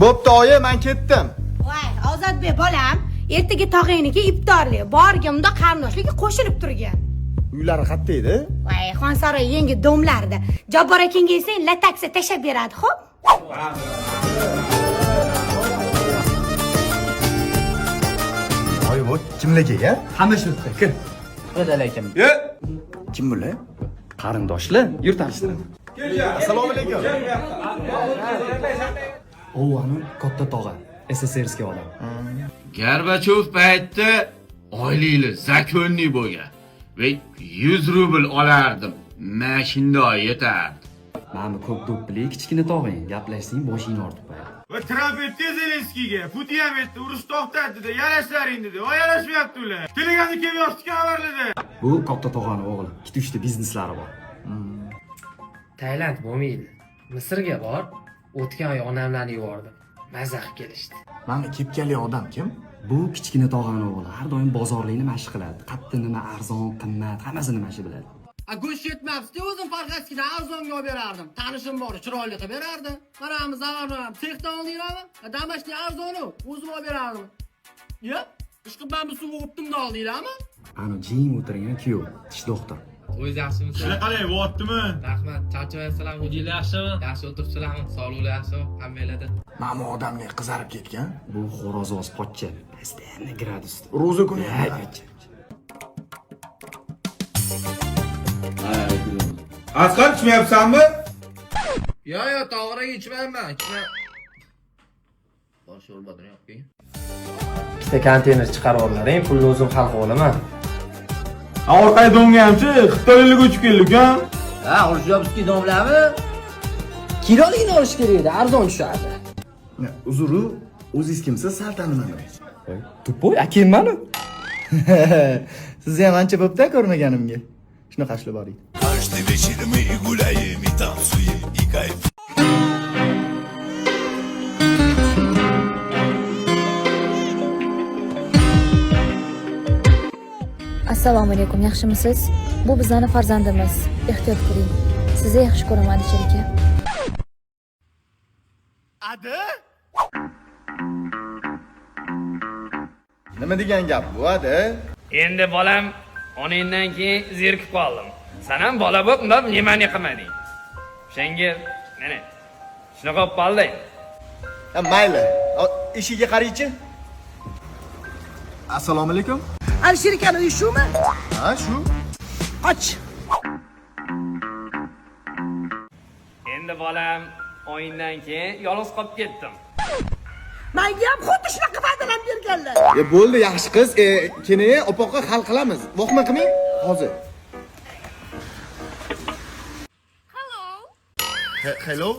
Bo'pti, oyi, men ketdim. Voy, Ozodbek bolam, ertaga tog'ayniki iftorlik, borgimda qarindoshligi qo'shilib turgan. Uylari qayerda edi? Voy, Xonsaroy yangi domlarda. Jabbor akanga esa lataksa tashab beradi, xo'p? Oy, bu kimlarga, ya? Hamma shunday, kir. Qadal akam. Ye. Kim bular? Qarindoshlar, yur tanishtiradi. Assalomu alaykum. U ani katta tog'a, SSRskiy odam. Gorbachov paytda oylikli zakonniy bo'lgan va 100 rubl olardim. Mashinda yetardi. Mana ko'p do'ppili kichkina tog'ang, gaplashsang boshingni ortib qo'yadi. Va Tramp aytdi Zelenskiyga, Putin ham aytdi, urush to'xtatdi dedi, yarashlaring dedi. Voy yarashmayapti ular. Telegramda kelib yozdi xabarlarda. Bu katta tog'ani o'g'li, ikkita bizneslari bor. Tailand bo'lmaydi. Misrga bor. O'tgan oy onamlarni yubordim. Mazza qilib kelishdi. Mana kepkali odam kim? Bu kichkina tog'ani o'g'li, har doim bozorlikni mashq qiladi. Qayerda nima arzon, qimmat, hammasini mashq biladi. Go'sht yetmabdi, o'zim farqatkidan arzonga olib berardim. Tanishim bor, chiroyli qilib berardi. Mana ham zavarlar, sexdan oldinglarmi? Damashni arzoni o'zim olib berardim. Ya, ishqib men bu suv o'ptimda oldinglarmi? Ana jim o'tirgan kuyov, tish doktor. O'z yaxshimisiz? Sizlar qalay, bo'ptimi? Rahmat. Charchamayapsizlar, hujil yaxshimi? Yaxshi o'tiribsizlarmi? Sog'liqlar yaxshimi? Hammalarda. Mana odamlar qizarib ketgan. Bu xo'rozoz pochcha, постоянно gradusda. Ro'za kuni. Asqar ichmayapsanmi? Yo, to'g'ri ichmayman, Bosh yo'lbadan yo'qki. Ikkita konteyner chiqarib olaring, pulni o'zim xalq olaman. Orqaga do'ngamchi, Xitoylik uchib keldik-a? Ha, Urjobskiy domlami? Kiloligini olish kerak edi, arzon tushadi. Uzru, o'zingiz kimsiz? Sal tanimadim. Tupoy, akamman-ku. Sizni ham ancha bo'pti ko'rmaganimga. Shunaqa ishlab boring. Каждый вечер мы гуляем и танцуем и кайф. Assalomu alaykum, yaxshimisiz? Bu bizning farzandimiz. Ehtiyot qiling. Sizni yaxshi ko'raman, Alisher aka. Adi? Nima degan gap bu, Adi? Endi bolam, onangdan keyin zerikib qoldim. Sen ham bola bo'lib, unda nimani qilmading? O'shanga, mana shunaqa bo'lib qolding. Ha, mayli. Eshigiga qaraychi. Assalomu alaykum. Alisher akani uyi shumi? Ha, shu. Qoch. Endi bolam, o'yindan keyin yolg'iz qolib ketdim. Menga ham xuddi shunaqa va'dalar berganlar. Bo'ldi, yaxshi qiz. Keyin opoqqa hal qilamiz. Voqma qilmang, hozir. Hello.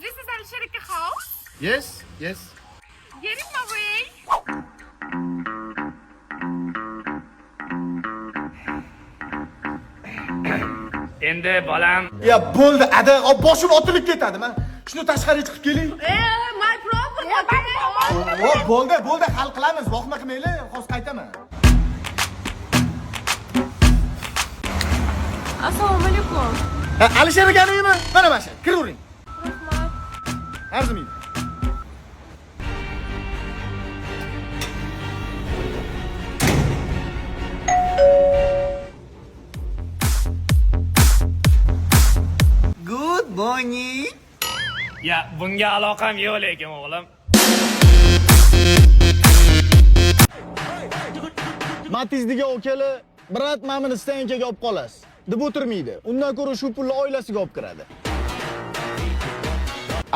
This is Alisherika house. Yes. Getting my way. Endi bolam, Ya bo'ldi, Adi, boshim otilib ketadi. Men shuni tashqariga chiqib keling. My problem. Bo'ldi, hal qilamiz. Voqma qilmaylik, hozir qaytaman. Assalomu alaykum. Alisher akani uyimi? Mana mana shu. Kiravering. Arzimaydi. Good morning. ya bunga aloqam yo'q lekin o'g'lim. Matizdiga okeli Brat mamini stankaga olib qolasiz. Deb o'tirmaydi. Undan ko'ra shu pulni oilasiga olib kiradi.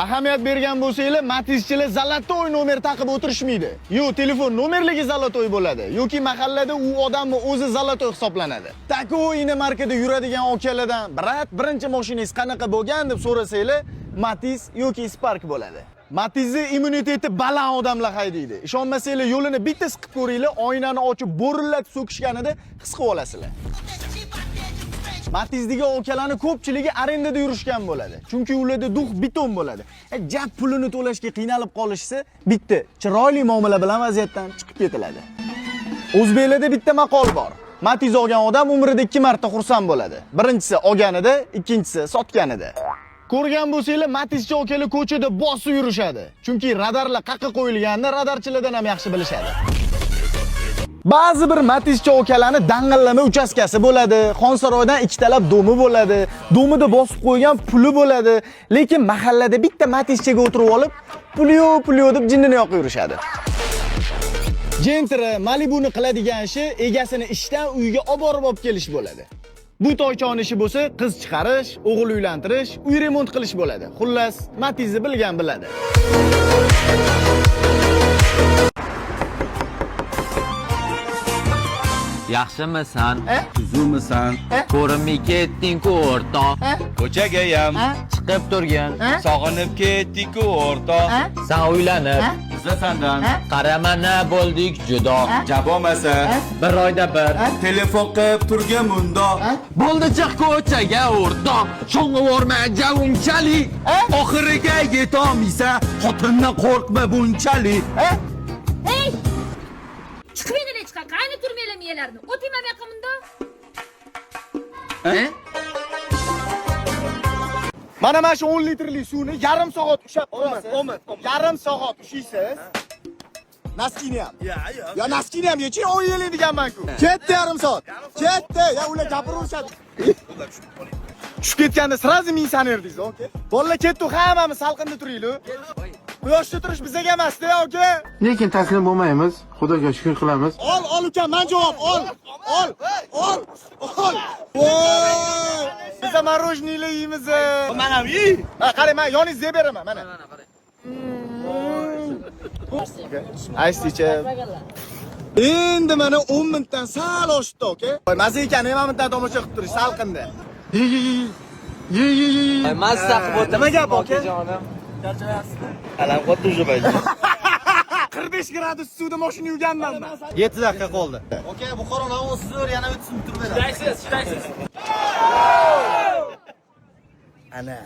Ahamiyat bergan bo'lsanglar, Matizchilar zalotoy nomer taqib o'tirishmaydi. Yo, telefon nomerligi zalotoy bo'ladi yoki mahallada u odamni o'zi zalotoy hisoblanadi. Takoyni markada yuradigan okalardan, "Brat, birinchi mashinangiz qanaqa bo'lgan?" deb so'rasanglar, Matiz yoki Spark bo'ladi. Matizning immuniteti baland odamlar haydaydi. Ishonmasanglar, yo'lini bitta siqib ko'ringlar, oynani ochib bo'rillatib so'kishganida his qilib olasizlar. Matizdagi okalarning ko'pchiligi arendada yurishgan bo'ladi. Chunki ularda duh beton bo'ladi. Jab pulini to'lashga qiynalib qolishsa, bitta chiroyli muomala bilan vaziyatdan chiqib ketiladi. O'zbeklarda bitta maqol bor. Matiz olgan odam umrida 2 marta xursand bo'ladi. Birinchisi olganida, ikkinchisi sotganida. Ko'rgan bo'lsanglar, Matizchi okalar ko'chada bosib yurishadi. Chunki radarlar qayerga qo'yilganini radarchilardan ham yaxshi bilishadi. Ba'zi bir Matizchi okalarni dang'illama uchastkasi bo'ladi, Xonsaroydan ikkitalab domi bo'ladi, domida bosib qo'ygan puli bo'ladi, lekin mahallada bitta Matizchiga o'tirib olib, pulyo deb jinnini yoqib yurishadi. Gentra Malibuni qiladigan ishi egasini ishdan uyga olib kelish bo'ladi. Bu toychon ishi bo'lsa, qiz chiqarish, o'g'il uylantirish, uy remont qilish bo'ladi. Xullas, Matizni bilgan biladi. Yaxshimisan? Tuzukmisan? Ko'rinmay ketding-ku o'rtoq. Ko'chagayam Chiqib turgin. sog'inib ketdik-ku o'rtoq. Sen uylanib, Bizda sandan qaramana bo'ldik judo. jabomasa Bir oyda bir. telefon qilib turgan mundoq. Bo'ldi chiq ko'chaga o'rtoq. Sho'ng'ivorma unchalik. Oxiriga yetolmaysa, xotindan qo'rqma bunchalik. Hey! Chiqib endi chiqa, qayni turmaylar miyalarni. O'tayman men yaqimda. Mana shu 10 litrli suvni yarim soat ushlab turasiz. Yarim soat ushlaysiz. Naskini ham. Ya naskini ham yechi 10 yil deganman-ku. Ketdi yarim soat. Ketdi. Ya ular gapirishadi. Tushib ketganda sirazi men sanerdingiz, oke? Bolalar ketdi, hammamiz salqinda turaylik. Quyoshda turish bizga emas-da, oke? Lekin taslim bo'lmaymiz. Xudoga shukr qilamiz. Ol uka, men javob, ol. Voy! Biz marojnilar yeymiz. Mana ham yi. Ha, qarang, men yoningizga beraman, mana. Aysicha. Endi mana 10 minutdan sal oshdi, oke? Mazza ekan, nima minutdan tomosha qilib turish salqinda. Mazza qilib o'tirib. Nima gap, oke? Alam qotdi shu payt. 45 gradus suvda mashina yuvganman men. 7 daqiqa qoldi. Oke, Buxoro navosi zo'r, yana o'tsin turib beradi. Shidaysiz. Ana,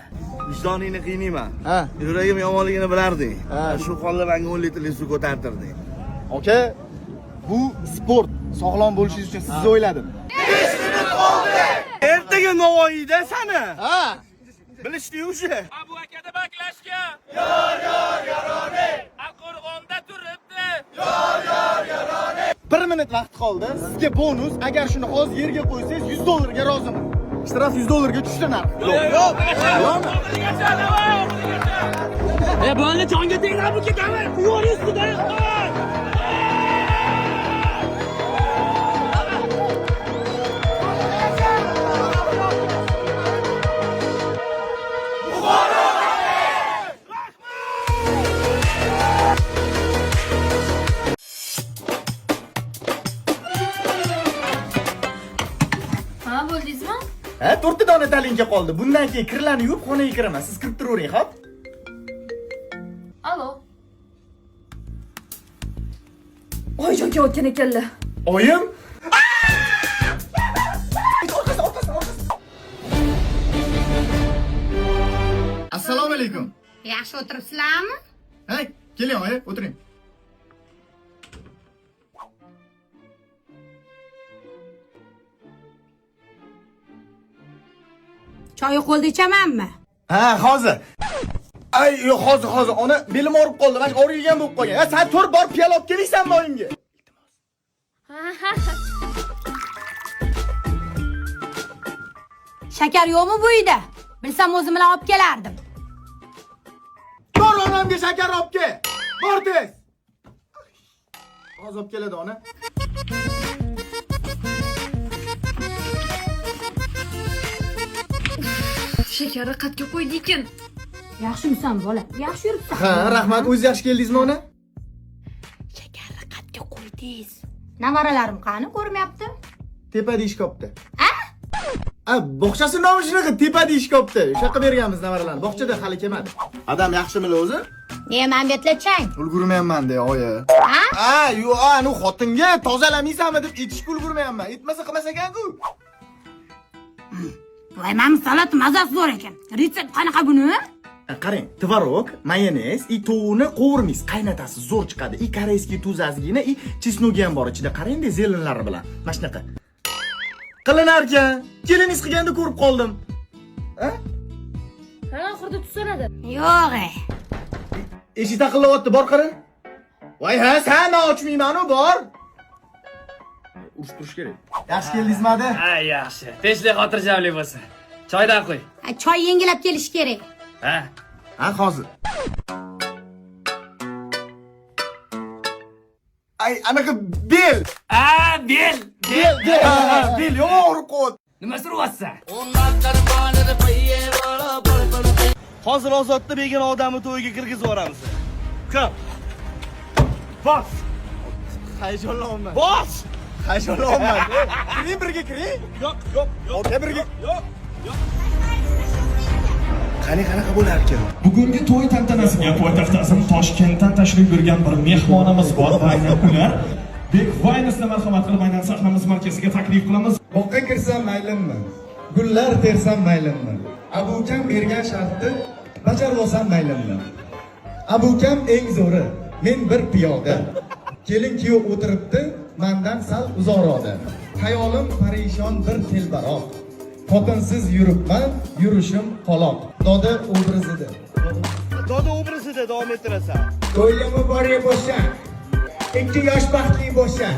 vijdoningni qiynayman. Ha. Yuragim yomonligini bilarding. Shu holda menga 10 litrli suv ko'tartirding. Oke, bu sport. Sog'lom bo'lishingiz uchun sizni o'yladim. Ertaga Navoiyda sani. Ha. Bilishdi o'sha. Abu akada baklashga. Yor, Qo'rg'onda turibdi. Yor. 1 minut vaqt qoldi. Sizga bonus. Agar shuni hozir yerga qo'ysangiz $100 ga roziman. Shtraf $100 ga tushdi narx. Yo'q. Bo'ldi jonga teglar bu ketadi. Yo'q ustida. Ha, bo'ldingizmi? Ha, 4 ta dona talinga qoldi. Bundan keyin kirlarni yuvib xonaga kiraman. Siz kirib turavering, xo'p? Alo. Oyjon kelayotgan ekanlar. Oyim? Assalomu alaykum. Yaxshi o'tiribsizlarmi? Hey, keling, oyi, o'tiring. Choy qo'lda ichamanmi? Ha, hozir. Ay, yo'q, hozir. Ona belim og'rib qoldi. Mana og'rib yegan bo'lib qolgan. Ha, sen tur borib piyola olib kelaysanmi oyimga? Shakar yo'qmi bu uyda? Bilsam o'zim bilan olib kelardim. Bor onamga shakar olib kel. Bor tez. Hozir olib keladi ona. Shakari qatga qo'ydi ekan. Yaxshimisan bola? Yaxshi yuribsan. Ha, rahmat. O'zingiz yaxshi keldingizmi ona? Shakarni qatga qo'ydingiz. Navaralarim qani ko'rmayapti? Tepada ishkopda. Bog'chasi nomi shunaqa, tepada ishkopda. O'shaqa berganmiz navaralarni. Bog'chada hali kelmadi. Adam yaxshimi o'zi? Ne, men bu yerda chang. Ulgurmayapman-da, oyi. Ha? Yo'q, anu xotinga tozalamaysanmi deb aytishga ulgurmayapman. Aytmasa qilmas ekan-ku. Voy, men salat mazasi zo'r ekan. Retsept qanaqa buni? Qarang, tvorog, mayonez, tovuqni qovurmaysiz, qaynatasiz, zo'r chiqadi. Koreyskiy tuz ozgina, chesnogi ham bor ichida. Qarang-da, zelenlari bilan. Mana shunaqa. Qilinar ekan. Keliningiz qilganda ko'rib qoldim. Ha? oxirida tutiladi. Yo'q. Eshik taqillayapti, bor qara. Voy ha, sen ochmayman-u, bor. Urush turish kerak. Yaxshi keldingizmi adi? Ha, yaxshi. Tinchlik xotirjamlik bo'lsin. Choydan qo'y. Choy yengilab kelish kerak. Ha. Ha, hozir. Ay, anaqa bel. Bel. Bel, yo'q, qo't. Nima suryapsan? Hozir ozodda begona odamni to'yiga kirgizib yuboramiz. Kom. Bos. Hayajonlanman. Bos. Hayajonlanman. Kiring birga kiring. Yo'q. Aka birga. Qanaqa bo'lar ekan? Bugungi to'y tantanasiga poytaxt azim Toshkentdan tashrif buyurgan bir mehmonimiz bor va aynan ular Bek Waynes'ni marhamat qilib aynan sahnamiz markaziga taklif qilamiz. Boqqa kirsam maylimmi? Gullar tersam maylimmi? Abukam bergan shartni bajarib olsam maylimmi? Abukam eng zo'ri, men bir piyoda. Kelin kuyov o'tiribdi, mendan sal uzoqroqda. Hayolim parishon bir telbaroq. Xotinsiz yuribman, yurishim qoloq. Doda obrazida. Doda obrazida davom ettirasan. To'ylama bore bo'lsa, 2 yosh baxtli bo'lsa,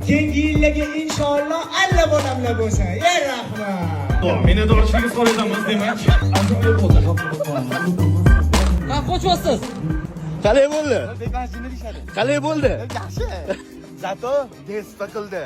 keyingi yillarga inshaalloh alla bolamlar bo'lsa. Ey rahmat. Minnatdorchilik qoldiramiz demak. Ajoyib bo'ldi. Ha, qo'chyapsiz. Qalay bo'ldi? Qalay bo'ldi? Yaxshi. Zato despa qildi.